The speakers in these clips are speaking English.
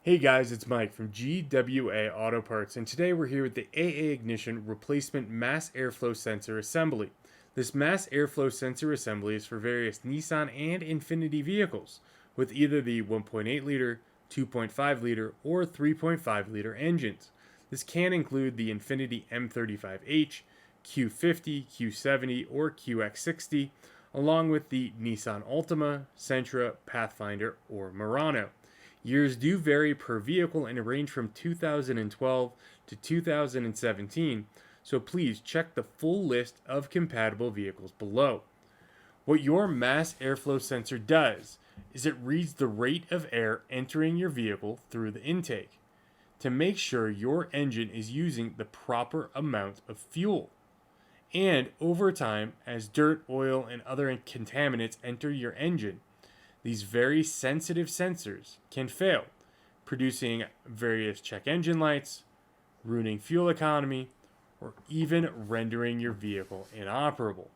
Hey guys, it's Mike from GWA Auto Parts, and today we're here with the AA Ignition Replacement Mass Airflow Sensor Assembly. This mass airflow sensor assembly is for various Nissan and Infiniti vehicles with either the 1.8 liter, 2.5 liter, or 3.5 liter engines. This can include the Infiniti M35h, Q50, Q70, or QX60, along with the Nissan Altima, Sentra, Pathfinder, or Murano. Years do vary per vehicle and range from 2012 to 2017, so please check the full list of compatible vehicles below. What your mass airflow sensor does is it reads the rate of air entering your vehicle through the intake to make sure your engine is using the proper amount of fuel. And over time, as dirt, oil, and other contaminants enter your engine, these very sensitive sensors can fail, producing various check engine lights, ruining fuel economy, or even rendering your vehicle inoperable.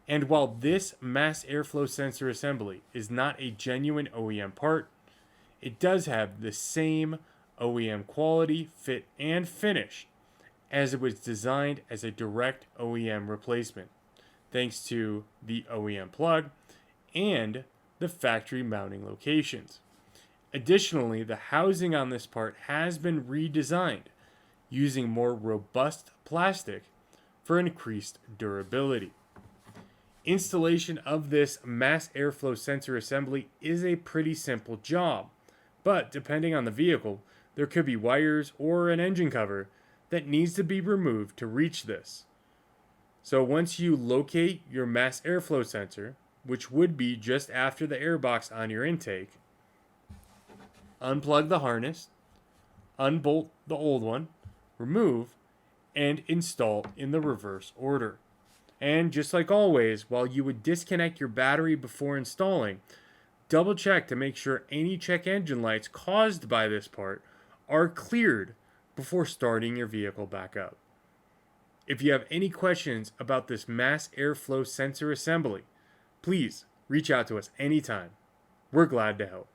And while this mass airflow sensor assembly is not a genuine OEM part, it does have the same OEM quality, fit, and finish as it was designed as a direct OEM replacement, thanks to the OEM plug and the factory mounting locations. Additionally, the housing on this part has been redesigned using more robust plastic for increased durability. Installation of this mass airflow sensor assembly is a pretty simple job, but depending on the vehicle, there could be wires or an engine cover that needs to be removed to reach this. So once you locate your mass airflow sensor, which would be just after the airbox on your intake, unplug the harness, unbolt the old one, remove, and install in the reverse order. And just like always, while you would disconnect your battery before installing, double check to make sure any check engine lights caused by this part are cleared before starting your vehicle back up. If you have any questions about this mass airflow sensor assembly, please reach out to us anytime. We're glad to help.